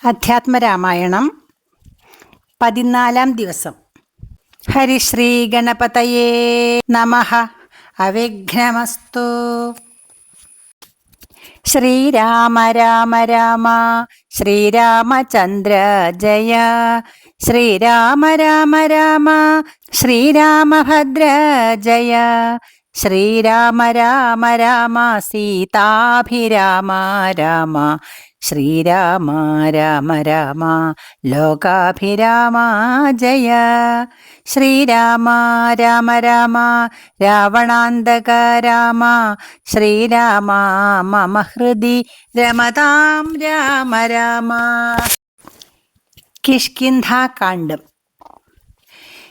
അധ്യാത്മരാമായണം 14 ദിവസം. ഹരിശ്രീ ഗണപതയേ നമഃ. അവിഘ്നമസ്തു. ശ്രീരാമ രാമ രാമ ശ്രീരാമചന്ദ്ര ജയ. ശ്രീരാമ രാമ രാമ ശ്രീരാമഭദ്ര ജയ. ശ്രീരാമ രാമ രാമ സീതാഭിരാമ രാമ. ശ്രീരാമ രാമ രാമ ലോകാഭിരാമ ജയ. ശ്രീരാമ രാമ രാമ രാവണാന്തക രാമ. ശ്രീരാമ മമ ഹൃദി രമതാം രാമ രാമ. കിഷ്കിന്ധാകാണ്ഡം.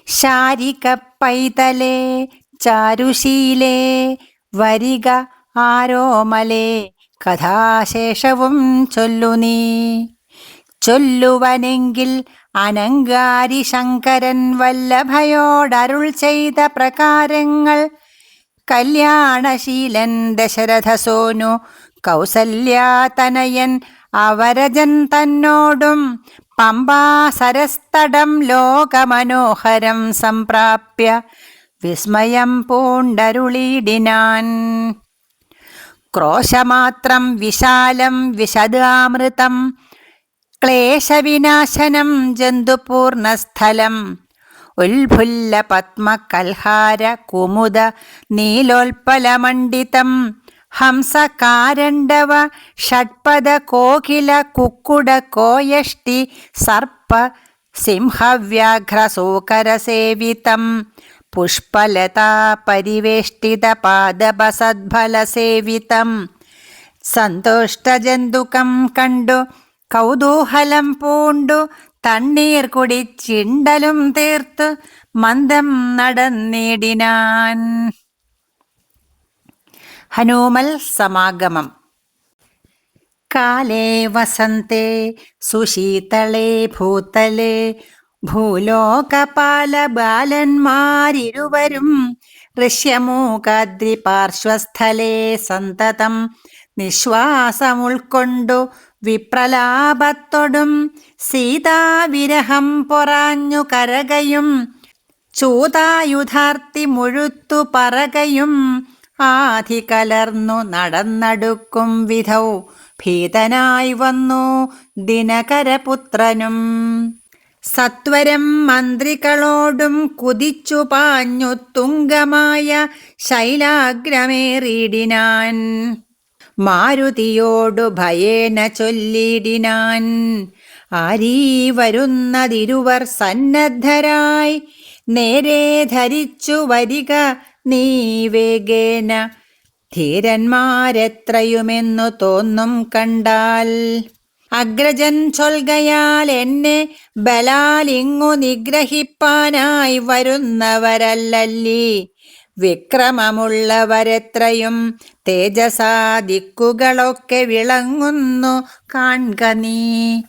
ശാരിക പൈതലേ ചാരുശീലേ വരിക ആരോമലേ. കഥാശേഷവും ചൊല്ലു നീ. ചൊല്ലുവനെങ്കിൽ അനങ്കാരി ശങ്കരൻ വല്ലഭയോടരുൾ ചെയ്ത പ്രകാരങ്ങൾ. കല്യാണശീലൻ ദശരഥസോനു കൗസല്യാതനയൻ അവരജൻ തന്നോടും പമ്പാസരസ്തടം ലോകമനോഹരം സംപ്രാപ്യ വിസ്മയം പൂണ്ടരുളിടിനാൻ. ക്രോശമാത്രം വിശാലം വിശദാമൃതം ക്ലേശവിനാശനം ജന്തുപൂർണസ്ഥലം. ഉൽഫുല്ല പത്മകൽഹാര കുമുദ നീലോൽപലമണ്ഡിതം. ഹംസകാരണ്ഡവ ഷഡ്പദ കോകില കുക്കുട കോയഷ്ടി സർപ്പ സിംഹവ്യാഘ്രസൂകരസേവിതം. പുഷ്പലതാ പരിവേഷ്ടിത പാദപസദ്ഫലസേവിതം. സന്തുഷ്ടജന്തുകം കണ്ടു കൗതൂഹലം പൂണ്ടു തണ്ണീർ കുടിച്ചിണ്ടലും തീർത്തു മന്ദം നടന്നിടിനാൻ. ഹനുമൽ സമാഗമം. കാലേ വസന്തേ സുശീതളേ ഭൂതലേ ഭൂലോകപാലബാലന്മാരിരുവരും ഋഷ്യമൂകാദ്രിപാർശ്വസ്ഥലേ സന്തതം നിശ്വാസമുൾക്കൊണ്ടു വിപ്രലാപത്തൊടും സീതാവിരഹം പൊറാഞ്ഞു കരകയും ചൂതായുധാർത്തി മുഴുത്തു പറകയും ആധി കലർന്നു നടന്നടുക്കും വിധൗ ഭീതനായി വന്നു ദിനകരപുത്രനും. സത്വരം മന്ത്രികളോടും കുതിച്ചു പാഞ്ഞു തുംഗമായ ശൈലാഗ്രമേറിയിടിനാൻ. മാരുതിയോടു ഭയേന ചൊല്ലിടിനാൻ. ആരീ വരുന്നതിരുവർ സന്നദ്ധരായി നേരെ ധരിച്ചു വരിക നീ വേഗേന. ധീരന്മാരെത്രയുമെന്നു തോന്നും കണ്ടാൽ. അഗ്രജൻ ചൊൽകയാൽ എന്നെ ബലാലിങ്ങു നിഗ്രഹിപ്പാനായി വരുന്നവരല്ലല്ലീ. വിക്രമമുള്ളവരെത്രയും തേജസാ ദിക്കുകളൊക്കെ വിളങ്ങുന്നു കാൺക നീ.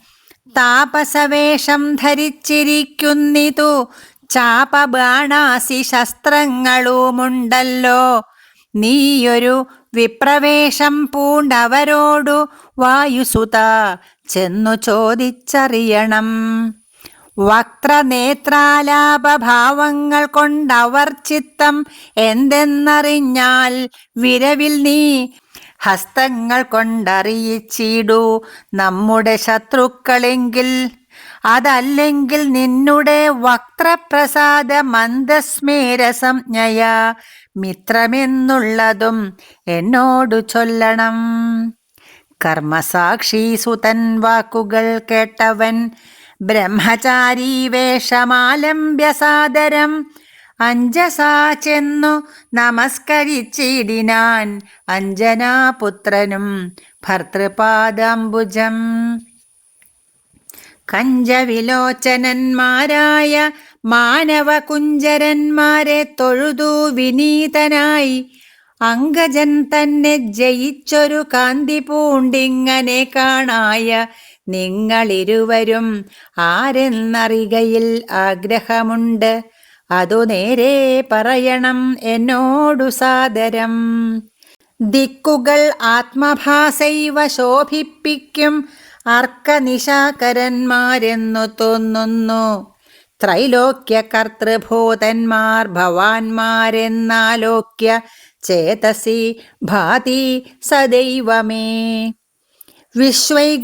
താപസവേഷം ധരിച്ചിരിക്കുന്നിതു ചാപബാണാസി ശസ്ത്രങ്ങളുമുണ്ടല്ലോ. നീയൊരു വിപ്രവേഷം പൂണ്ടവരോടു വായുസുത ചെന്നു ചോദിച്ചറിയണം. വക്രനേത്രാലാപഭാവങ്ങൾ കൊണ്ടവർ ചിത്തം എന്തെന്നറിഞ്ഞാൽ വിരവിൽ നീ ഹസ്തങ്ങൾ കൊണ്ടറിയിച്ചിടൂ നമ്മുടെ ശത്രുക്കളെങ്കിൽ. അതല്ലെങ്കിൽ നിന്നുടെ വക്രപ്രസാദ മന്ദസ്മേര സംജ്ഞയ മിത്രമെന്നുള്ളതും എന്നോടു ചൊല്ലണം. കർമ്മസാക്ഷീസുതൻ വാക്കുകൾ കേട്ടവൻ ബ്രഹ്മചാരീ വേഷമാലംബ്യ സാദരം അഞ്ജസാ ചെന്നു നമസ്കരിച്ചിടിനാൻ അഞ്ജനാപുത്രനും ഭർതൃപാദാംബുജം. കഞ്ചവിലോചനന്മാരായ മാനവകുഞ്ചരന്മാരെ തൊഴുതു വിനീതനായി അങ്കജൻ തന്നെ ജയിച്ചൊരു കാന്തി പൂണ്ടിങ്ങനെ കാണായ നിങ്ങളിരുവരും ആരെന്നറികയിൽ ആഗ്രഹമുണ്ട്. അതു നേരെ പറയണം എന്നോടു സാദരം. ദിക്കുകൾ ആത്മഭാസൈവ ശോഭിപ്പിക്കും അർക്കനിശാകരന്മാരെന്നു തോന്നുന്നു. ത്രൈലോക്യ കർത്തൃഭൂതന്മാർ ഭവാന്മാരെന്നാലോക്യ ചേതസി ഭാതി സദൈവമേ. വിശ്വൈകവീരന്മാരായ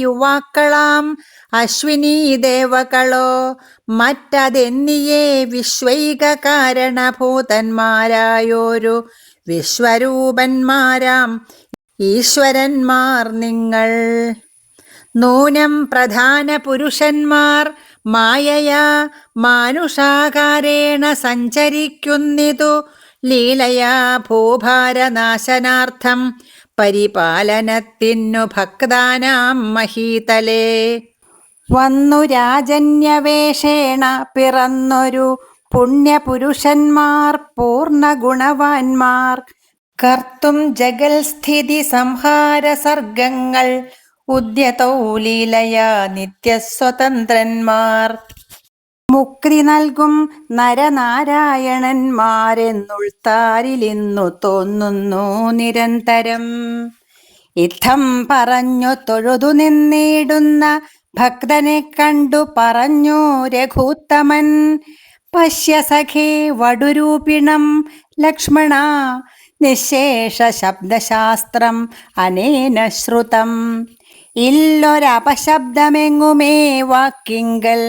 യുവാക്കളാം അശ്വിനീ ദേവകളോ മറ്റതെന്നിയേ വിശ്വൈക കാരണഭൂതന്മാരായോരു വിശ്വരൂപന്മാരാം ഈശ്വരന്മാർ നിങ്ങൾ. നൂനം പ്രധാന പുരുഷന്മാർ മായയാ മാനുഷാകാരേണ സഞ്ചരിക്കുന്നിതു ലീലയാ ഭൂഭാരനാശനാർത്ഥം പരിപാലനത്തിനു ഭക്താനാം മഹീതലേ. വന്നു രാജന്യവേഷേണ പിറന്നൊരു പുണ്യപുരുഷന്മാർ പൂർണ്ണഗുണവാന്മാർ കർത്തും ജഗൽ സ്ഥിതി സംഹാര സർഗങ്ങൾ ഉദ്യതൗ ലീലയാ നിത്യസ്വതന്ത്രന്മാർ. മുക്തി നൽകും നരനാരായണന്മാരെന്നുൾത്താരിലിന്നു തോന്നുന്നു നിരന്തരം. ഇത്തം പറഞ്ഞു തൊഴുതു നിന്നിടുന്ന ഭക്തനെ കണ്ടു പറഞ്ഞു രഘുത്തമൻ. പശ്യ സഖേ വടുരൂപിണം ലക്ഷ്മണ നിശേഷ ശബ്ദശാസ്ത്രം അനേന ശ്രുതം. ഇല്ലൊരപശബ്ദമെങ്ങുമേ വാക്കിങ്കൽ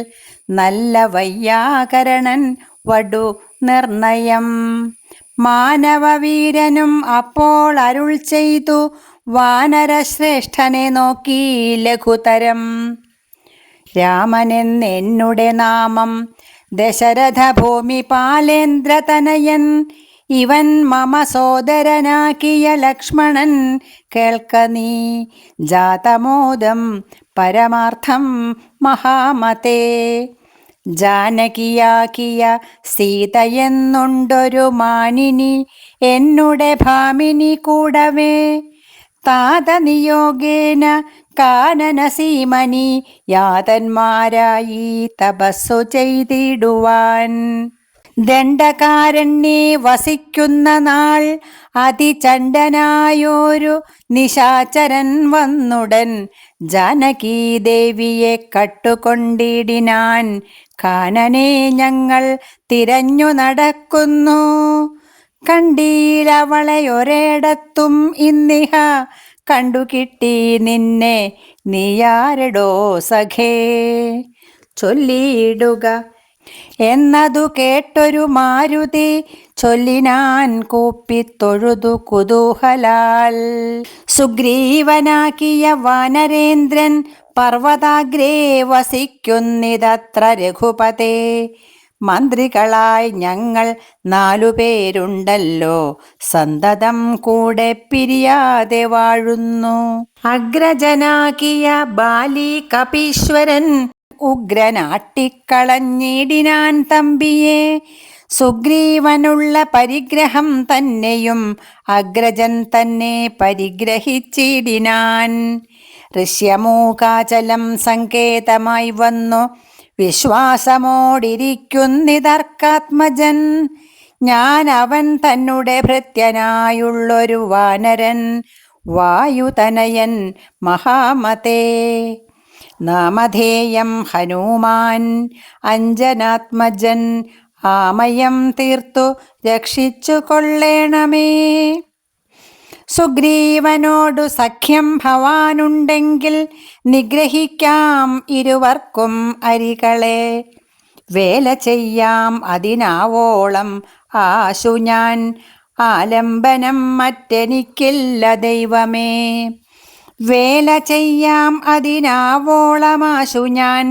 നല്ല വൈയാകരണൻ വടു നിർണയം. മാനവവീരനും അപ്പോൾ അരുൾ ചെയ്തു വാനരശ്രേഷ്ഠനെ നോക്കി ലഘുതരം. രാമനെന്നെന്നുടെ നാമം ദശരഥ ഭൂമിപാലേന്ദ്രതനയൻ. ഇവൻ മമ സോദരനാക്കിയ ലക്ഷ്മണൻ കേൾക്ക നീ ജാതമോദം പരമാർത്ഥം മഹാമതേ. ജാനകിയാക്കിയ സീതയെന്നുണ്ടൊരു മാനിനി എന്നുടെ ഭാമിനി കൂടവേ. താതനിയോഗേന കാനനസീമനി യാതന്മാരായി തപസ്സു ചെയ്തിടുവാൻ. ദണ്ഡകാരണ്യേ വസിക്കുന്ന നാൾ അതിചണ്ഡനായോരു നിശാചരൻ വന്നുടൻ ജാനകീദേവിയെ കട്ടുകൊണ്ടിടിനാൻ. കാനനെ ഞങ്ങൾ തിരഞ്ഞു നടക്കുന്നു, കണ്ടീലവളെ ഒരിടത്തും ഇന്നിഹ. കണ്ടുകിട്ടി നിന്നെ നീയാരടോ സഖേ, ചൊല്ലിയിടുക എന്നതു കേട്ടൊരു മാരുതി ചൊല്ലിനാൻ കൂപ്പിത്തൊഴുതു കുതൂഹലാൽ. സുഗ്രീവനാക്കിയ വാനരേന്ദ്രൻ പർവ്വതാഗ്രേ വസിക്കുന്നിതത്ര രഘുപതേ. മന്ത്രികളായി ഞങ്ങൾ 4 പേരുണ്ടല്ലോ, സന്തതം കൂടെ പിരിയാതെ വാഴുന്നു. അഗ്രജനാക്കിയ ബാലി കപീശ്വരൻ ഉഗ്രനാട്ടിക്കളഞ്ഞിടിനാൻ തമ്പിയെ. സുഗ്രീവനുള്ള പരിഗ്രഹം തന്നെയും അഗ്രജൻ തന്നെ പരിഗ്രഹിച്ചിടിനാൻ. ഋഷ്യമൂകാചലം സങ്കേതമായി വന്നു വിശ്വാസമോടിരിക്കുന്നിതർക്കാത്മജൻ. ഞാൻ അവൻ തന്നെ ഭൃത്യനായുള്ളൊരു വാനരൻ വായുതനയൻ മഹാമതേ. നാമധേയം ഹനുമാൻ അഞ്ജനാത്മജൻ. ആമയം തീർത്തു രക്ഷിച്ചു കൊള്ളേണമേ. സുഗ്രീവനോടു സഖ്യം ഭവാനുണ്ടെങ്കിൽ നിഗ്രഹിക്കാം ഇരുവർക്കും അരികളെ. വേല ചെയ്യാം അതിനാവോളം ആശു ഞാൻ, ആലംബനം മറ്റെനിക്കില്ല ദൈവമേ. വേല ചെയ്യാം അതിനാവോളമാശു ഞാൻ,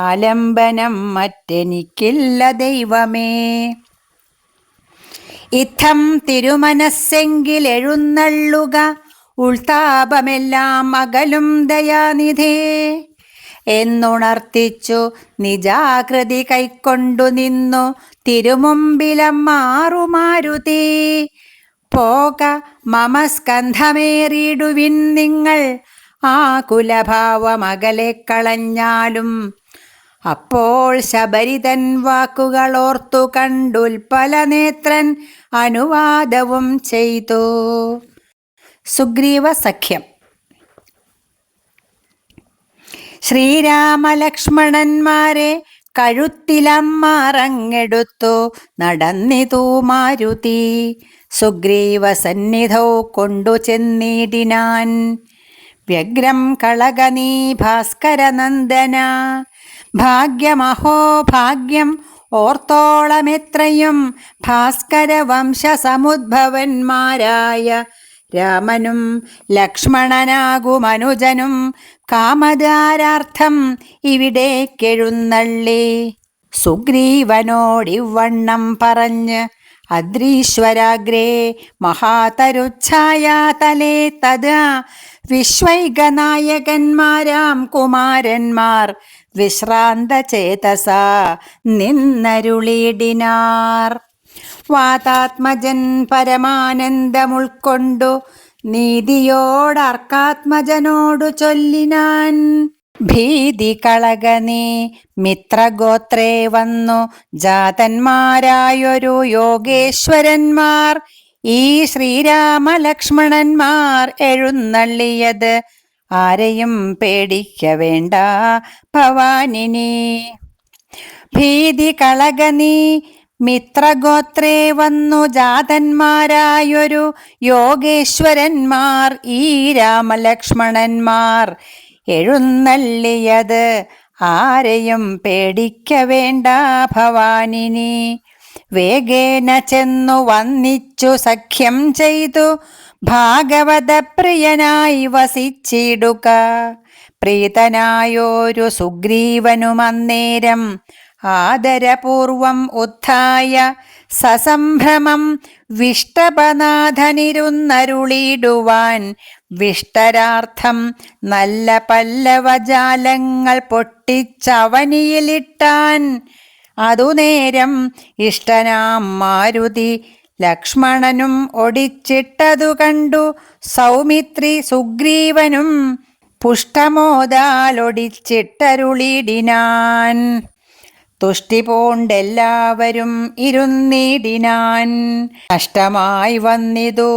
ആലംബനം മറ്റെനിക്കില്ല ദൈവമേ. ഇത്തം തിരുമനസ്സെങ്കിൽ എഴുന്നള്ളുക, ഉൾതാപമെല്ലാം അകലും ദയാനിധേ എന്നുണർത്തിച്ചു നിജാകൃതി കൈക്കൊണ്ടു നിന്നു തിരുമുമ്പിലമ്മാറു മാരുതി. പോക മമ സ്കന്ധമേറിയിടുവിൻ നിങ്ങൾ, ആ കുലഭാവമകലെ കളഞ്ഞാലും. അപ്പോൾ ശബരിതൻ വാക്കുകളോർത്തു കണ്ടുൽപ്പലനേത്രൻ അനുവാദവും ചെയ്തു. സുഗ്രീവ സഖ്യം. ശ്രീരാമലക്ഷ്മണന്മാരെ കഴുത്തിലമ്മറങ്ങെടുത്തു നടന്നിതു മാരുതി. സുഗ്രീവ സന്നിധൗ കൊണ്ടു ചെന്നിടിനാൻ. വ്യഗ്രം കളകനീ ഭാസ്കരനന്ദന, ഭാഗ്യമഹോ ഭാഗ്യം ഓർത്തോളമെത്രയും ഭാസ്കര വംശസമുദ്ഭവന്മാരായ രാമനും ലക്ഷ്മണനാകുമനുജനും കാമദാരാർത്ഥം ഇവിടേക്കെഴുന്നള്ളി. സുഗ്രീവനോടിവണ്ണം പറഞ്ഞ് അദ്രീശ്വരാഗ്രേ മഹാതരുച്ഛായാതലേ തഥാ വിശ്വൈകനായകന്മാരാം കുമാരന്മാർ വിശ്രാന്ത ചേതസാ നിന്നരുളിടിനാർ. വാതാത്മജൻ പരമാനന്ദമുൾക്കൊണ്ടു നീതിയോടർക്കാത്മജനോടു ചൊല്ലിനാൻ. ഭീതി കളകനീ മിത്രഗോത്രേ വന്നു ജാതന്മാരായൊരു യോഗേശ്വരന്മാർ ഈ ശ്രീരാമലക്ഷ്മണന്മാർ എഴുന്നള്ളിയത് ആരെയും പേടിക്ക വേണ്ട ഭവാനിനി. ഭീതി കളകനീ മിത്രഗോത്രേ വന്നു ജാതന്മാരായൊരു യോഗേശ്വരന്മാർ ഈ രാമലക്ഷ്മണന്മാർ എഴുന്നള്ളിയത് ആരെയും പേടിക്ക വേണ്ട ഭവാനിനി. വേഗേന ചെന്നു വന്നിച്ചു സഖ്യം ചെയ്തു ഭാഗവത പ്രിയനായി വസിച്ചിടുക. പ്രീതനായോരു സുഗ്രീവനുമന്നേരം ആദരപൂർവം ഉത്ഥായ സസംഭ്രമം വിഷ്ടപനാഥനിരുന്നരുളിടുവാൻ. വിഷ്ടരാർത്ഥം നല്ല പല്ലവജാലങ്ങൾ പൊട്ടിച്ചവനിയിലിട്ടാൻ. അതുനേരം ഇഷ്ടനാം മാരുതി ലക്ഷ്മണനും ഒടിച്ചിട്ടതു കണ്ടു സൗമിത്രി സുഗ്രീവനും പുഷ്ടമോദാലൊടിച്ചിട്ടരുളിടിനാൻ. തുഷ്ടി പൂണ്ടെല്ലാവരും ഇരുന്നിടിനാൻ. നഷ്ടമായി വന്നിതു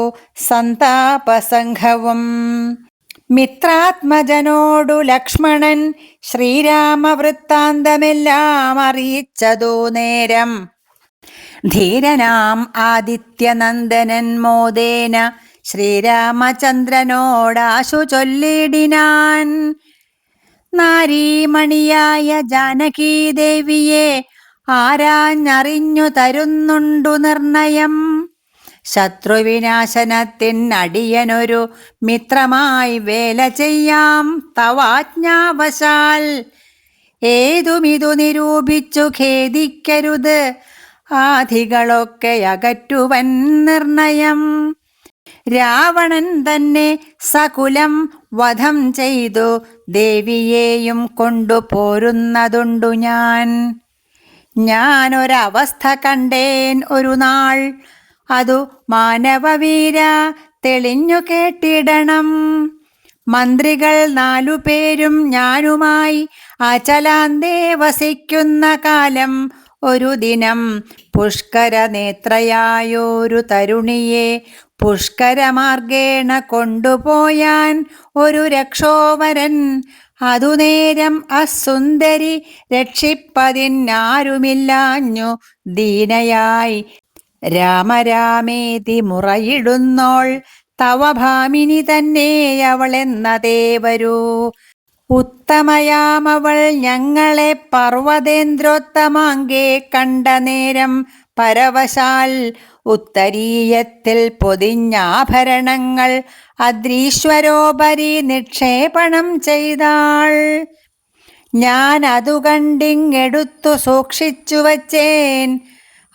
സന്താപസംഘവും. മിത്രാത്മജനോടു ലക്ഷ്മണൻ ശ്രീരാമവൃത്താന്തമെല്ലാം അറിയിച്ചതു നേരം. ധീരനാം ആദിത്യനന്ദനൻ മോദേന ശ്രീരാമചന്ദ്രനോടാശു ചൊല്ലിടിനാൻ. നാരീമണിയായ ജാനകീദേവിയെ ആരാഞ്ഞറിഞ്ഞു തരുന്നുണ്ടു നിർണയം. ശത്രുവിനാശനത്തിനടിയനൊരു മിത്രമായി വേല ചെയ്യാം തവാജ്ഞാവശാൽ. ഏതുമിതു നിരൂപിച്ചു ഖേദിക്കരുത് ആധികളൊക്കെ അകറ്റുവൻ നിർണയം. രാവണൻ തന്നെ സകുലം വധം ചെയ്തു ദേവിയെയും കൊണ്ടുപോരുന്നതുണ്ടു ഞാൻ. ഞാനൊരവസ്ഥ കണ്ടേൻ ഒരു നാൾ, അതു മാനവവീര തെളിഞ്ഞു കേട്ടിടണം. മന്ത്രികൾ 4 പേരും ഞാനുമായി അചലാന്തേ വസിക്കുന്ന കാലം ഒരു ദിനം പുഷ്കരനേത്രയായൊരു തരുണിയെ പുഷ്കരമാർഗേണ കൊണ്ടുപോയാൻ ഒരു രക്ഷോവരൻ. അതുനേരം അസുന്ദരി രക്ഷിപ്പതിനാരുമില്ലാഞ്ഞു ദീനയായി രാമരാമേതി മുറയിടുന്നോൾ തവ ഭാമിനി തന്നെ അവളെന്നതേ വരൂ. ഉത്തമയാമവൾ ഞങ്ങളെ പർവ്വതേന്ദ്രോത്തമാങ്കേ കണ്ട നേരം പരവശാൽ ഉത്തരീയത്തിൽ പൊതിഞ്ഞാഭരണങ്ങൾ അദ്രീശ്വരോപരി നിക്ഷേപണം ചെയ്താൾ. ഞാൻ അതു കണ്ടിങ്ങെടുത്തു സൂക്ഷിച്ചു വച്ചേൻ.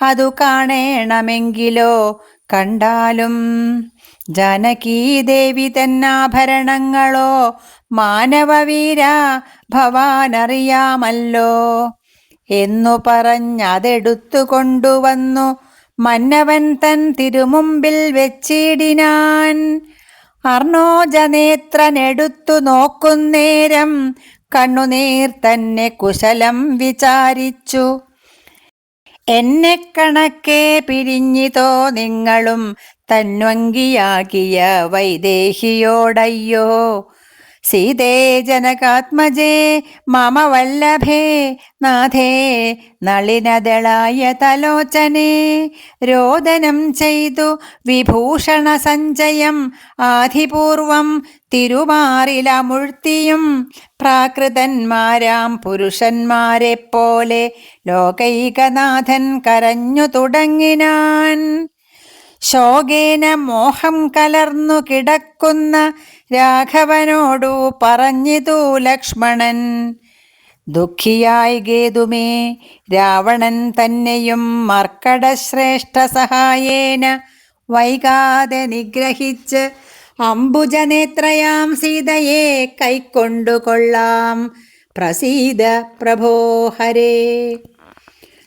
അതു കാണേണമെങ്കിലോ കണ്ടാലും ജാനകീദേവി തന്നാഭരണങ്ങളോ മാനവവീര ഭവാനറിയാമല്ലോ എന്നു പറഞ്ഞതെടുത്തു കൊണ്ടുവന്നു മന്നവൻ തൻ തിരുമുമ്പിൽ വെച്ചിടിനാൻ. അർണോജനേത്രനെടുത്തു നോക്കുന്നേരം കണ്ണുനീർ തന്നെ കുശലം വിചാരിച്ചു. എന്നെ കണക്കെ പിരിഞ്ഞിതോ നിങ്ങളും തന്വങ്കിയാകിയ വൈദേഹിയോടയ്യോ. സീതേ ജനകാത്മജേ മമ വല്ലഭേ നാഥേ നളിനദളായ തലോചനേ രോദനം ചെയ്തു വിഭൂഷണ സഞ്ചയം ആധിപൂർവം തിരുമാറിലമുഴ്ത്തിയും പ്രാകൃതന്മാരാം പുരുഷന്മാരെ പോലെ ലോകൈകനാഥൻ കരഞ്ഞു തുടങ്ങിനാൻ. ശോകേന മോഹം കലർന്നു കിടക്കുന്ന രാഘവനോടു പറഞ്ഞിതു ലക്ഷ്മണൻ. ദുഃഖിയായി ഗേതുമേ രാവണൻ തന്നെയും മർക്കടശ്രേഷ്ഠ സഹായേന വൈകാതെ നിഗ്രഹിച്ച് അംബുജനേത്രയാം സീതയെ കൈക്കൊണ്ടുകൊള്ളാം. പ്രസീദ പ്രഭോ ഹരേ.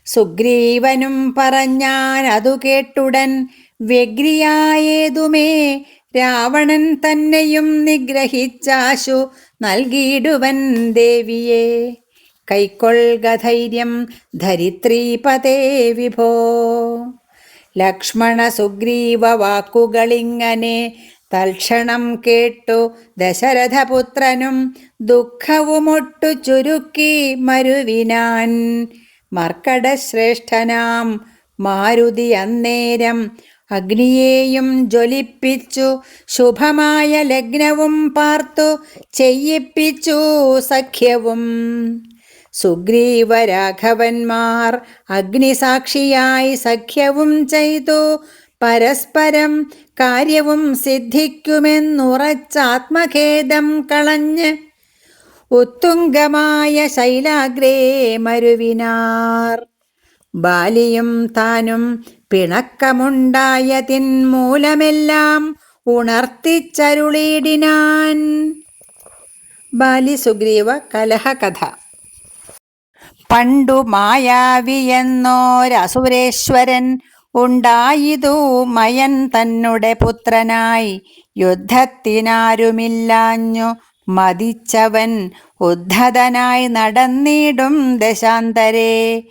സുഗ്രീവനും പറഞ്ഞാൻ അതു കേട്ടുടൻ വ്യഗ്രിയായേതുമേ രാവണൻ തന്നെയും നിഗ്രഹിച്ചാശു നൽകിയിടുവൻ ദേവിയെ. കൈക്കൊള്ളുക ധൈര്യം ധരിത്രീപതേ വിഭോ. ലക്ഷ്മണ സുഗ്രീവ വാക്കുകളിങ്ങനെ തൽക്ഷണം കേട്ടു ദശരഥപുത്രനും ദുഃഖവുമൊട്ടു ചുരുക്കി മരുവിനാൻ. മർക്കടശ്രേഷ്ഠനാം മാരുതി അന്നേരം അഗ്നിയെയും ജ്വലിപ്പിച്ചു ശുഭമായ ലഗ്നവും പാർത്തു ചെയ്യിപ്പിച്ചു സഖ്യവും. സുഗ്രീവരാഘവന്മാർ അഗ്നിസാക്ഷിയായി സഖ്യവും ചെയ്തു പരസ്പരം കാര്യവും സിദ്ധിക്കുമെന്നുറച്ചാത്മഖേദം കളഞ്ഞ് ഉത്തുംഗമായ ശൈലാഗ്രേ മരുവിനാർ. ബാലിയും താനും പിണക്കമുണ്ടായതിൻ മൂലമെല്ലാം ഉണർത്തിച്ചരുളിടിനാൻ. ബാലി സുഗ്രീവ കലഹകഥ. പണ്ടു മായാവിയെന്നോരസുരേശ്വരൻ ഉണ്ടായിതു മയൻ തന്നെ പുത്രനായി. യുദ്ധത്തിനാരുമില്ലാഞ്ഞു മതിച്ചവൻ ഉദ്ധതനായി നടന്നിടും ദശാന്തരേ.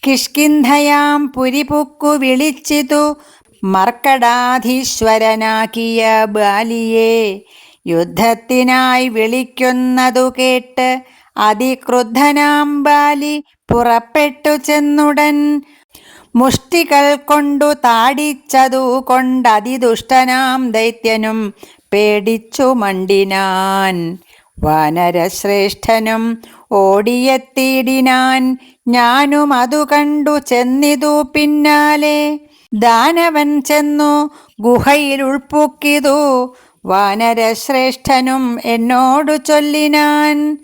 കിഷ്കിന്ധയാം പുരിപുക്കു വിളിച്ചിതു മർക്കടാധീശ്വരനാക്കിയ ബാലിയെ. യുദ്ധത്തിനായി വിളിക്കുന്നതു കേട്ട് അതിക്രുദ്ധനാം ബാലി പുറപ്പെട്ടു ചെന്നുടൻ മുഷ്ടികൾ കൊണ്ടു താടിച്ചതു കൊണ്ടതിദുഷ്ടനാം ദൈത്യനും പേടിച്ചു മണ്ടിനാൻ. വാനരശ്രേഷ്ഠനും ഓടിയെത്തിയിടിനാൻ. ഞാനും അതു കണ്ടു ചെന്നിതു പിന്നാലെ. ദാനവൻ ചെന്നു ഗുഹയിൽ ഉൾപ്പൊക്കിതു. വാനരശ്രേഷ്ഠനും എന്നോടു ചൊല്ലിനാൻ.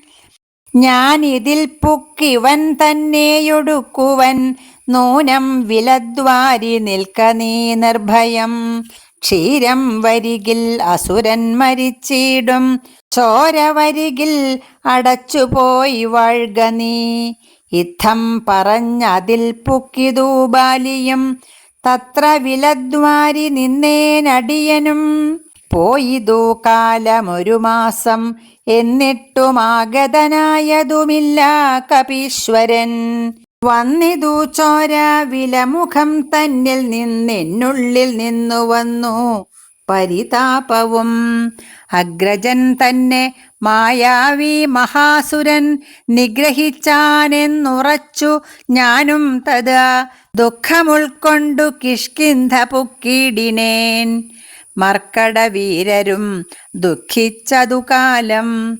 ഞാൻ ഇതിൽ പുക്കിവൻ തന്നെയൊടുക്കുവൻ. നൂനം വിലദ്വാരി നിൽക്ക നീ നിർഭയം. ക്ഷീരം വരികിൽ അസുരൻ മരിച്ചിടും. ചോര വരികിൽ അടച്ചുപോയി വാഴ്ക നീ. ഇത്തം പറഞ്ഞതിൽ പുക്കിതു ബാലിയും. തത്ര വിലദ്വാരി നിന്നേനടിയനും. പോയിതു കാലമൊരു മാസം എന്നിട്ടുമാഗതനായതുമില്ല കപീശ്വരൻ. വന്നിതു ചോര വിലമുഖം തന്നിൽ നിന്നെന്നുള്ളിൽ നിന്നു വന്നു പരിതാപവും. അഗ്രജൻ തന്നെ മായാവി മഹാസുരൻ നിഗ്രഹിച്ചാനെന്നുറച്ചു ഞാനും തഥാ ദുഃഖമുൾക്കൊണ്ടു കിഷ്കിന്ധ പുക്കിടിനേൻ. മർക്കടവീരരും ദുഃഖിച്ചതു കാലം.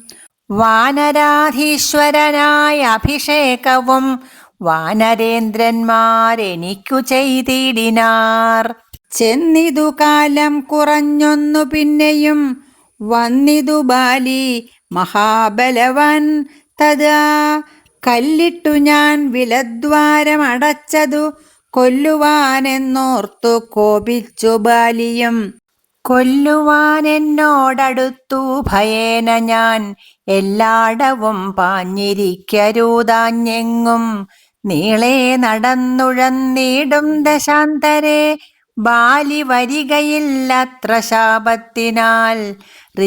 വാനരാധീശ്വരനായ അഭിഷേകവും വാനരേന്ദ്രന്മാരെനിക്കു ചെയ്തിടിനാർ. ചെന്നിതു കാലം കുറഞ്ഞൊന്നു പിന്നെയും വന്നിതു ബാലി മഹാബലവാൻ. തഥാ കല്ലിട്ടു ഞാൻ വിലദ്വാരമടച്ചതു കൊല്ലുവാനെന്നോർത്തു കോപിച്ചു ബാലിയും. കൊല്ലുവാനെന്നോടടുത്തു ഭയേന ഞാൻ എല്ലാടവും പാഞ്ഞിരിക്കരുതാഞ്ഞെങ്ങും. നീളെ നടന്നുഴന്നീടും ദശാന്തരെ ബാലി വരികയില്ലത്ര ശാപത്തിനാൽ.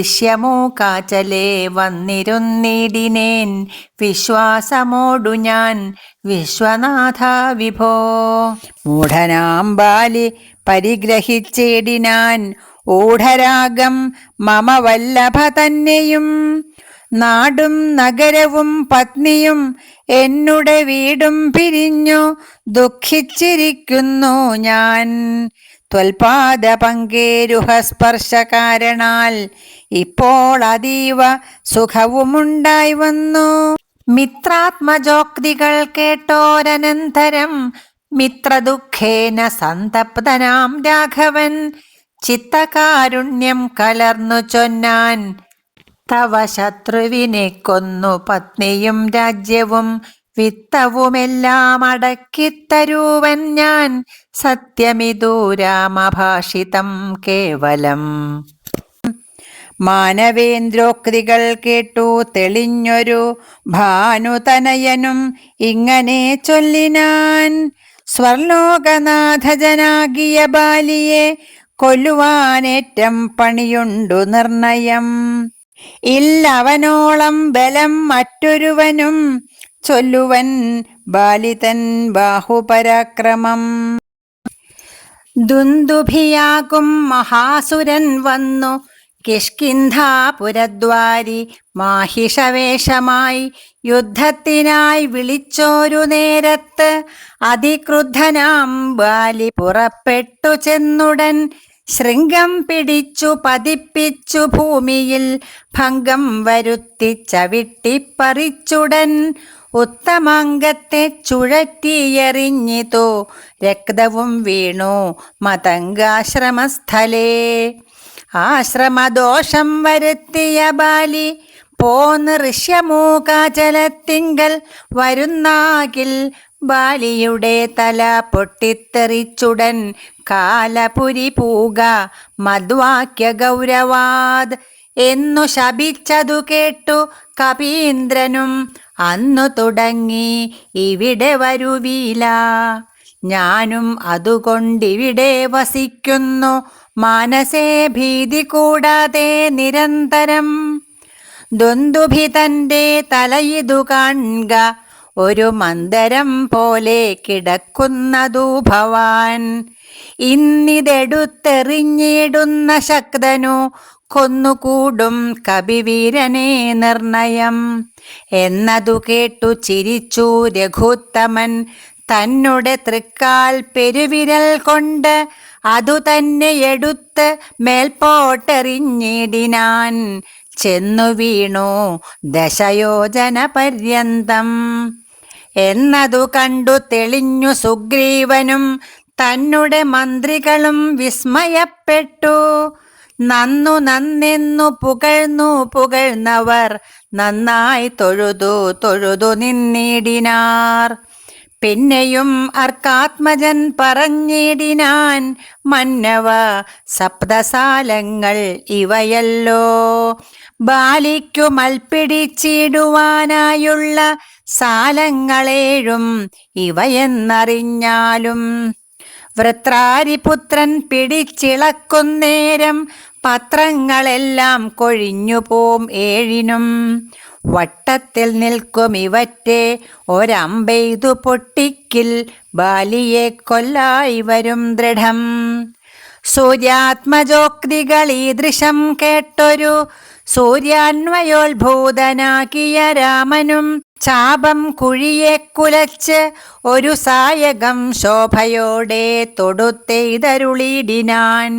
ഋഷ്യമൂകാചലേ വന്നിരുന്നിടിനേൻ വിശ്വാസമോടു ഞാൻ വിശ്വനാഥ വിഭോ. മൂഢനാം ബാലി പരിഗ്രഹിച്ചിടിനാൻ ഊഢരാഗം മമ വല്ലഭ തന്നെയും. നാടും നഗരവും പത്നിയും എന്നുടെ വീടും പിരിഞ്ഞു ദുഃഖിച്ചിരിക്കുന്നു ഞാൻ. ത്വൽപാദ പങ്കേരുഹസ്പർശ കാരണാൽ ഇപ്പോൾ അതീവ സുഖവുമുണ്ടായി വന്നു. മിത്രാത്മജോക്തികൾ കേട്ടോരനന്തരം മിത്രദുഃഖേന സന്തപ്തനാം രാഘവൻ ചിത്തകാരുണ്യം കലർന്നു ചൊന്നാൻ. തവ ശത്രുവിനെ കൊന്നു പത്നിയും രാജ്യവും വിത്തവുമെല്ലാം അടക്കിത്തരുവൻ ഞാൻ. സത്യമിതു രാമഭാഷിതം കേവലം. മാനവേന്ദ്രോക്തികൾ കേട്ടു തെളിഞ്ഞൊരു ഭാനുതനയനും ഇങ്ങനെ ചൊല്ലിനാൻ. സ്വർലോകനാഥജനാകിയ ബാലിയെ കൊല്ലുവാനേറ്റം പണിയുണ്ടു നിർണയം. ഇല്ലവനോളം ബലം മറ്റൊരുവനും ചൊല്ലുവൻ ബാലിതൻ ബാഹുപരാക്രമം. ദുന്ദുഭിയാകും മഹാസുരൻ വന്നു കിഷ്കിന്ധാപുരദ്വാരി മാഹിഷവേഷമായി യുദ്ധത്തിനായി വിളിച്ചോരു നേരത്ത് അതിക്രുദ്ധനാം ബാലി പുറപ്പെട്ടു ചെന്നുടൻ ശൃംഗം പിടിച്ചു പതിപ്പിച്ചു ഭൂമിയിൽ ഭംഗം വരുത്തി ചവിട്ടിപ്പറിച്ചുടൻ ഉത്തമാംഗത്തെ ചുഴറ്റിയെറിഞ്ഞിതു രക്തവും വീണു മതംഗാശ്രമസ്ഥലേ. ആശ്രമദോഷം വരുത്തിയ ബാലി പോന്ന് ഋഷ്യമൂകാചലത്തിങ്കൽ വരുന്നാകിൽ ബാലിയുടെ തല പൊട്ടിത്തെറിച്ചുടൻ കാലപുരി പൂക മദ്വാക്യ ഗൗരവാദ് എന്നു ശപിച്ചതു കേട്ടു കപീന്ദ്രനും അന്നു തുടങ്ങി ഇവിടെ വരുവീല. ഞാനും അതുകൊണ്ടിവിടെ വസിക്കുന്നു മാനസേ ഭീതി കൂടാതെ നിരന്തരം. ദ്വന്ദ്വഭി തൻ്റെ തലയിതു കാൺക ഒരു മന്ദരം പോലെ കിടക്കുന്നതു ഭവാൻ. ഇന്നിതെടുത്തെറിഞ്ഞിടുന്ന ശക്തനു കൊന്നുകൂടും കപിവീരനെ നിർണയം. എന്നതു കേട്ടു ചിരിച്ചു രഘുത്തമൻ തന്നുടെ തൃക്കാൽ പെരുവിരൽ കൊണ്ട് അതു തന്നെ എടുത്ത് മേൽപോട്ടെറിഞ്ഞിടിനാൻ. ചെന്നു വീണു ദശയോജന പര്യന്തം. എന്നതു കണ്ടു തെളിഞ്ഞു സുഗ്രീവനും തന്നുടെ മന്ത്രികളും വിസ്മയപ്പെട്ടു. നന്നു നന്നെന്നു പുകഴ്ന്നവർ നന്നായി തൊഴുതു നിന്നിടിനാർ. പിന്നെയും അർക്കാത്മജൻ പറഞ്ഞിടിനാൻ, മന്നവ സപ്തസാലങ്ങൾ ഇവയല്ലോ. ബാലിക്കു മൽപ്പിടിച്ചിടുവാനായുള്ള സാലങ്ങളേഴും ഇവയെന്നറിഞ്ഞാലും വൃത്രാരിപുത്രൻ പിടിച്ചിളക്കുന്നേരം പത്രങ്ങളെല്ലാം കൊഴിഞ്ഞുപോം ഏഴിനും. വട്ടത്തിൽ നിൽക്കും ഇവറ്റെ ഒരമ്പെയ്തു പൊട്ടിക്കിൽ ബാലിയെ കൊല്ലായി വരും ദൃഢം. സൂര്യാത്മജോക്തികൾ ഈദൃശം കേട്ടൊരു സൂര്യാന്വയോത്ഭൂതനാക്കിയ രാമനും ചാപം കുഴിയെ കുലച്ച് ഒരു സായകം ശോഭയോടെ തൊടുത്തെയ്തരുളിടിനാൻ.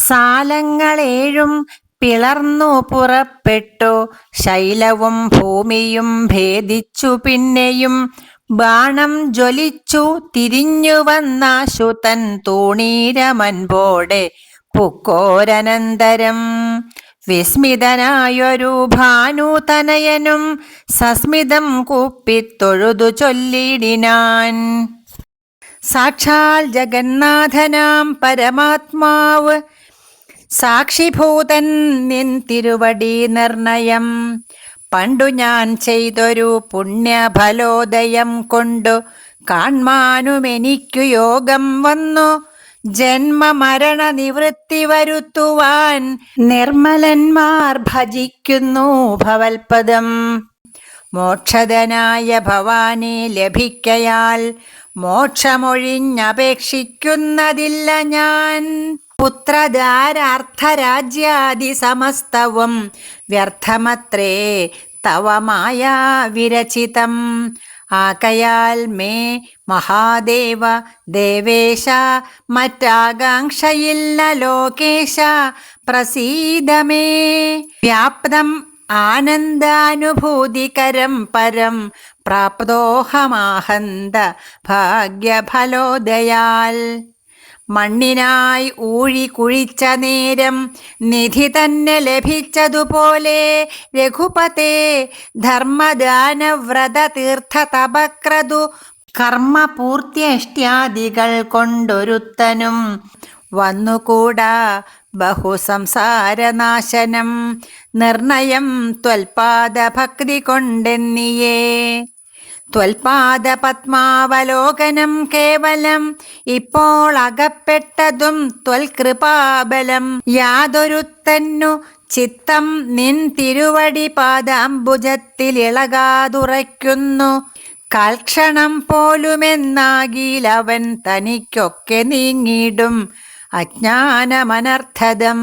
സാലങ്ങളേഴും പിളർന്നു പുറപ്പെട്ടു ശൈലവും ഭൂമിയും ഭേദിച്ചു. പിന്നെയും ബാണം ജ്വലിച്ചു തിരിഞ്ഞു വന്ന ശുതൻ തൂണീരമൻപോടെ പുക്കോരനന്തരം. വിസ്മിതനായൊരു ഭാനുതനയനും സസ്മിതം കൂപ്പിത്തൊഴുതു ചൊല്ലിടിനാൻ. സാക്ഷാൽ ജഗന്നാഥനാം പരമാത്മാവ് സാക്ഷിഭൂതൻ നിൻ തിരുവടി നിർണയം. പണ്ടു ഞാൻ ചെയ്തൊരു പുണ്യഫലോദയം കൊണ്ടു കാൺമാനുമെനിക്കു യോഗം വന്നു. ജന്മമരണ നിവൃത്തി വരുത്തുവാൻ നിർമ്മലന്മാർ ഭജിക്കുന്നു ഭവൽപദം. മോക്ഷദനായ ഭവാനെ ലഭിക്കയാൽ മോക്ഷമൊഴിഞ്ഞപേക്ഷിക്കുന്നതില്ല ഞാൻ. പുത്രധാരാർത്ഥരാജ്യാദി സമസ്തവും വ്യർത്ഥമത്രേ തവ മായാ വിരചിതം. ആകയാൽ മേ മഹാദേവ ദേവേശ മറ്റാകാംക്ഷയില്ല ലോകേശ പ്രസീദമേ. വ്യാപ്തം ആനന്ദാനുഭൂതികരം പരം പ്രാപ്തോഹമാഹന്ത ഭാഗ്യഫലോദയാൽ. മണ്ണിനായി ഊഴി കുഴിച്ച നേരം നിധി തന്നെ ലഭിച്ചതുപോലെ രഘുപതേ ധർമ്മദാനവ്രത തീർത്ഥ തപക്രതു കർമ്മപൂർത്യഷ്ട്യാദികൾ കൊണ്ടൊരുത്തനും വന്നുകൂടാ ബഹുസംസാരനാശനം നിർണയം ത്വൽപാദഭക്തി കൊണ്ടെന്നിയേ. ത്വൽപാദപത്മാവലോകനം കേവലം ഇപ്പോൾ അകപ്പെട്ടതും ത്വൽകൃപാബലം. യാതൊരുത്തന്നു ചിത്തം നിൻ തിരുവടി പാദാംബുജത്തിലിളകാതുറയ്ക്കുന്നു. കാൽക്ഷണം പോലുമെന്നാകിലവൻ തനിക്കൊക്കെ നീങ്ങിടും അജ്ഞാനമനർത്ഥദം.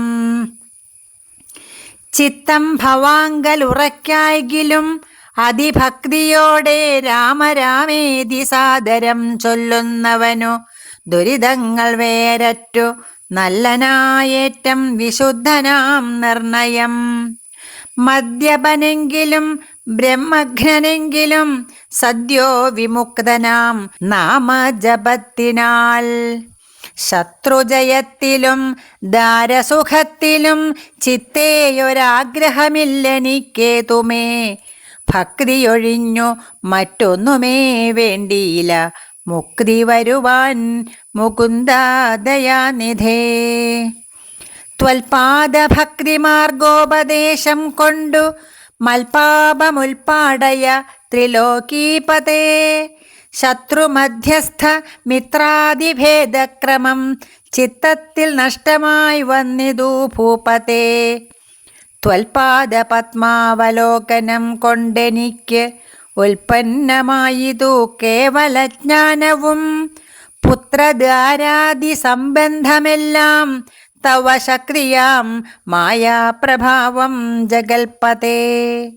ചിത്തം ഭവാങ്കലുറയ്ക്കായെങ്കിലും അതിഭക്തിയോടെ രാമരാമേതി സാദരം ചൊല്ലുന്നവനു ദുരിതങ്ങൾ വേരറ്റു നല്ലനായേറ്റം വിശുദ്ധനാം നിർണയം. മദ്യപനെങ്കിലും ബ്രഹ്മഘ്നെങ്കിലും സദ്യോ വിമുക്തനാം നാമജപത്തിനാൽ. ശത്രുജയത്തിലും ദാരസുഖത്തിലും ചിത്തേയൊരാഗ്രഹമില്ലെനിക്കേതുമേ. ഭക്തിയൊഴിഞ്ഞു മറ്റൊന്നുമേ വേണ്ടിയില്ല മുക്തി വരുവാൻ മുകുന്ദ ദയാനിധേ. ത്വൽപാദഭക്തിമാർഗോപദേശം കൊണ്ടു മൽപാപമുൽപാടയ ത്രിലോകീപതേ. ശത്രുമധ്യസ്ഥ മിത്രാദിഭേദക്രമം ചിത്തത്തിൽ നഷ്ടമായി വന്നിതു ഭൂപതേ. ത്വൽപാദപത്മാവലോകനം കൊണ്ടെനിക്ക് ഉൽപ്പന്നമായിതു കേവലജ്ഞാനവും. പുത്രധാരാദി സംബന്ധമെല്ലാം തവ ശക്തിയാം മായാപ്രഭാവം ജഗൽപതേ.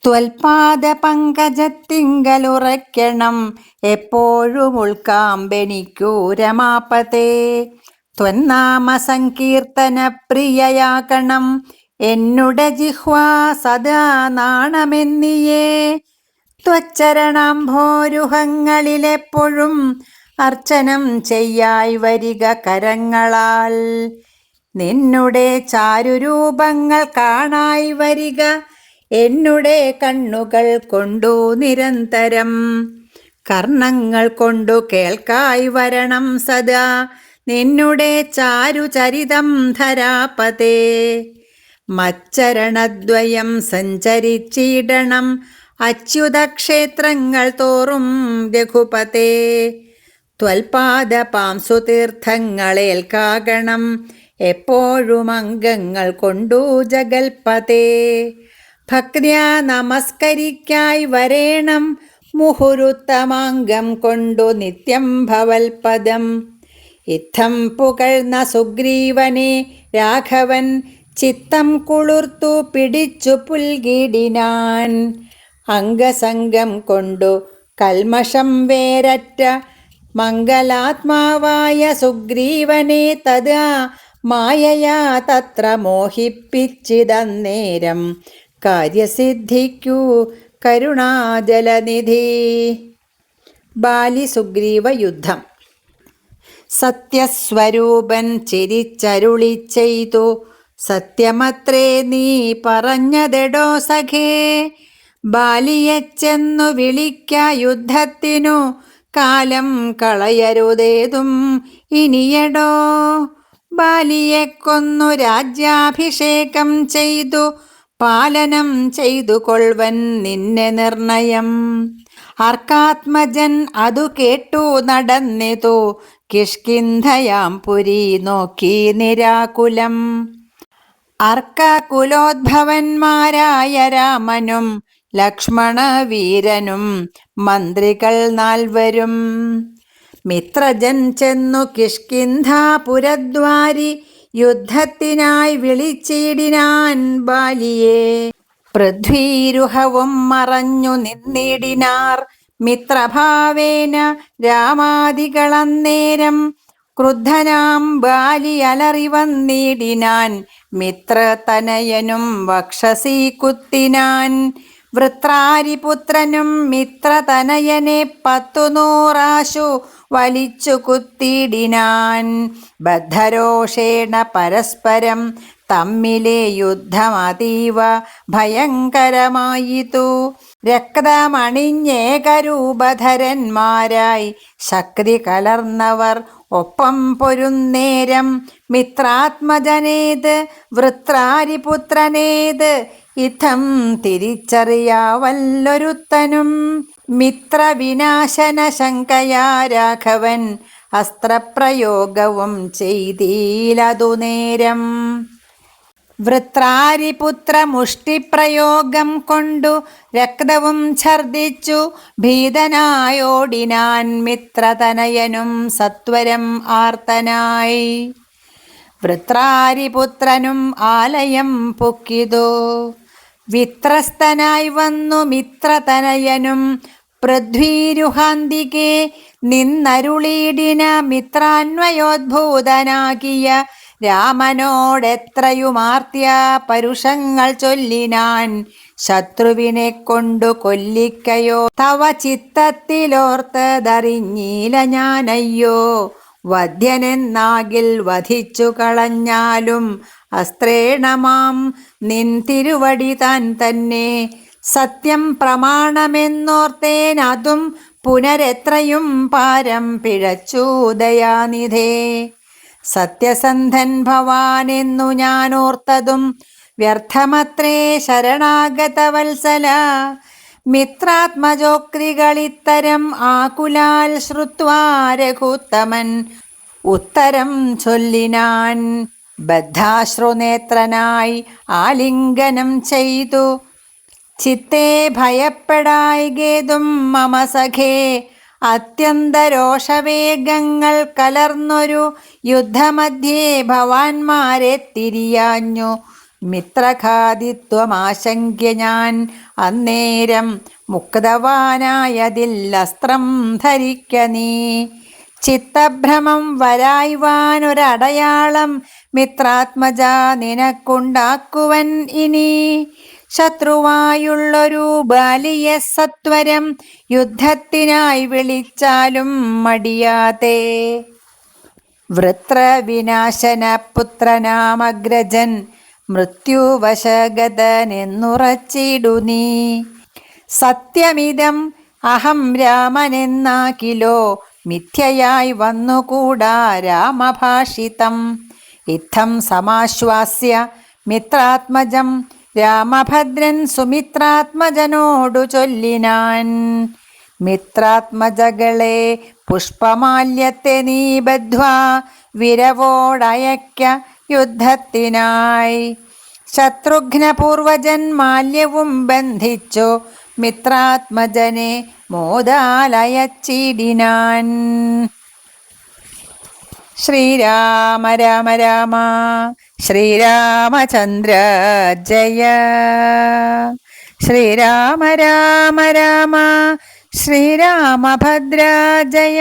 ത്വൽപാദപങ്കജത്തിങ്കലുറയ്ക്കണം എപ്പോഴും ഉൾക്കാമ്പെനിക്കു രമാപതേ. ത്വന്നാമ സങ്കീർത്തന പ്രിയയാകണം എന്നുടെ ജിഹ്വാ സദാ നാണമെന്നിയേ. ത്വച്ചരണാംഭോരുഹങ്ങളിലെപ്പോഴും അർച്ചനം ചെയ്യായി വരിക കരങ്ങളാൽ. നിന്നുടെ ചാരുരൂപങ്ങൾ കാണായി വരിക എന്നുടെ കണ്ണുകൾ കൊണ്ടു നിരന്തരം. കർണങ്ങൾ കൊണ്ടു കേൾക്കായി വരണം സദാ നിന്നുടെ ചാരുചരിതം ധരാപതേ. മച്ചരണദ്വയം സഞ്ചരിച്ചിടണം അച്യുതക്ഷേത്രങ്ങൾ തോറും രഘുപതേ. ത്വൽപാദപാംസു തീർത്ഥങ്ങളേൽക്കാകണം എപ്പോഴും അംഗങ്ങൾ കൊണ്ടു ജഗൽപതേ. ഭക്ത്യാ നമസ്കരിക്കായി വരേണം മുഹുരുത്തമാംഗം കൊണ്ടു നിത്യം ഭവൽപദം. ഇത്തം പുകഴ്ന്ന സുഗ്രീവനെ രാഘവൻ ചിത്തം കുളിർത്തു പിടിച്ചു പുൽകിടിനാൻ. അംഗസംഗം കൊണ്ടു കൽമഷം വേരറ്റ മംഗലാത്മാവായ സുഗ്രീവനെ തഥാ മായയാ തത്ര മോഹിപ്പിച്ചിതന്നേരം കാര്യസിദ്ധിക്കു കരുണാജലനിധി. ബാലി സുഗ്രീവ യുദ്ധം. സത്യസ്വരൂപൻ ചിരിച്ചരുളി ചെയ്തു, സത്യമത്രേ നീ പറഞ്ഞതെടോ സഖേ. ബാലിയെ ചെന്നു വിളിക്ക യുദ്ധത്തിനു, കാലം കളയരുതേതും ഇനിയടോ. ബാലിയെ കൊന്നു രാജ്യാഭിഷേകം ചെയ്തു പാലനം ചെയ്തു കൊൾവൻ നിന്നെ നിർണയം. അർക്കാത്മജൻ അതു കേട്ടു നടന്നിതു കിഷ്കിന്ധയാം പുരി നോക്കി നിരാകുലം. അർക്കകുലോദ്ഭവന്മാരായ രാമനും ലക്ഷ്മണ വീരനും മന്ത്രികൾ നാൽവരും മിത്രജൻ ചെന്നു കിഷ്കിന്ധാപുരദ്വാരി യുദ്ധത്തിനായി വിളിച്ചിടിനാൻ ബാലിയെ. പൃഥ്വീരുഹവും മറഞ്ഞു നിന്നിടിനാർ മിത്രഭാവേന രാമാദികളന്നേരം. ക്രുദ്ധനാം ബാലി അലറി വന്നിടിനാൻ മിത്രതനയനും വക്ഷസി കുത്തിനാൻ. വൃത്രാരിപുത്രനും മിത്രതനയനെ 100 വലിച്ചു കുത്തിടിനാൻ. ബദ്ധരോഷേണ പരസ്പരം തമ്മിലെ യുദ്ധമതീവ ഭയങ്കരമായിതു. രക്തമണിഞ്ഞേകരൂപധരന്മാരായി ശക്തി കലർന്നവർ ഒപ്പം പൊരുന്നേരം. മിത്രാത്മജനേത് വൃത്രാരിപുത്രനേത് ഇത്തം തിരിച്ചറിയാവല്ലൊരുത്തനും. മിത്രവിനാശന ശങ്കയാ രാഘവൻ അസ്ത്രപ്രയോഗവും ചെയ്തീലതു നേരം. വൃത്രാരിപുത്ര മുഷ്ടിപ്രയോഗം കൊണ്ടു രക്തവും ഛർദിച്ചു ഭീതനായോടിനാൻ മിത്രതനയനും സത്വരം ആർത്തനായി. വൃത്രാരിപുത്രനും ആലയം പൊക്കിതു. വിത്രസ്തനായി വന്നു മിത്രതനയനും പൃഥ്വീരുഹാന്തികെ നിന്നരുളീടിന മിത്രാന്വയോദ്ഭൂതനാകിയ രാമനോടെത്രയുമാർത്തിയ പരുഷങ്ങൾ ചൊല്ലിനാൻ. ശത്രുവിനെ കൊണ്ടു കൊല്ലിക്കയോ തവ ചിത്തത്തിലോർത്തതറിഞ്ഞീല ഞാനയ്യോ. വധ്യനെന്നാകിൽ വധിച്ചു കളഞ്ഞാലും അസ്ത്രേണമാം നിൻ തിരുവടി താൻ തന്നെ. സത്യം പ്രമാണമെന്നോർത്തേൻ അതും പുനരെത്രയും പാരം പിഴച്ചു ദയാനിധേ. സത്യസന്ധൻ ഭവാനെന്നു ഞാനോർത്തതും വ്യർത്ഥമത്രേ ശരണാഗതവത്സല. മിത്രാത്മജോക്തികളിത്തരം ആകുലാൽ ശ്രുത്വാ രഘുത്തമൻ ഉത്തരം ചൊല്ലിനാൻ. ബദ്ധാശ്രുനേത്രനായി ആലിംഗനം ചെയ്തു ചിത്തേ ഭയപ്പെടായികേതും മമ സഖേ. അത്യന്തരോഷവേഗങ്ങൾ കലർന്നൊരു യുദ്ധമധ്യേ ഭവാന്മാരെ തിരിയാഞ്ഞു. മിത്രഘാതിത്വമാശങ്ക്യ ഞാൻ അന്നേരം മുക്തവാനായതിൽ അസ്ത്രം ധരിക്ക നീ. ചിത്തഭ്രമം വരായ്വാനൊരടയാളം മിത്രാത്മജ നിനക്കുണ്ടാക്കുവൻ ഇനി. ശത്രുവായുള്ളൊരു ബാലിയെ സത്വരം യുദ്ധത്തിനായി വിളിച്ചാലും മടിയാതെ. വൃത്രവിനാശന പുത്രനാമഗ്രജൻ മൃത്യുവശഗതനെന്നുറച്ചിടു നീ. സത്യമിതം അഹം രാമനെന്നാകിലോ മിഥ്യയായി വന്നുകൂടാ രാമഭാഷിതം. ഇത്തം സമാശ്വാസ്യ മിത്രാത്മജം രാമഭദ്രൻ സുമിത്രാത്മജനോടു ചൊല്ലിനാൻ. മിത്രാത്മജകളെ പുഷ്പമാല്യത്തെ നീ ബദ്ധ്വാ വിരവോടയക്ക യുദ്ധത്തിനായി. ശത്രുഘ്നപൂർവജൻ മാല്യവും ബന്ധിച്ചു മിത്രാത്മജനെ മോദാലയച്ചിടിനാൻ. ശ്രീരാമ രാമ രാമ ശ്രീരാമചന്ദ്ര ജയ. ശ്രീരാമ രാമ രാമ ശ്രീരാമഭദ്ര ജയ.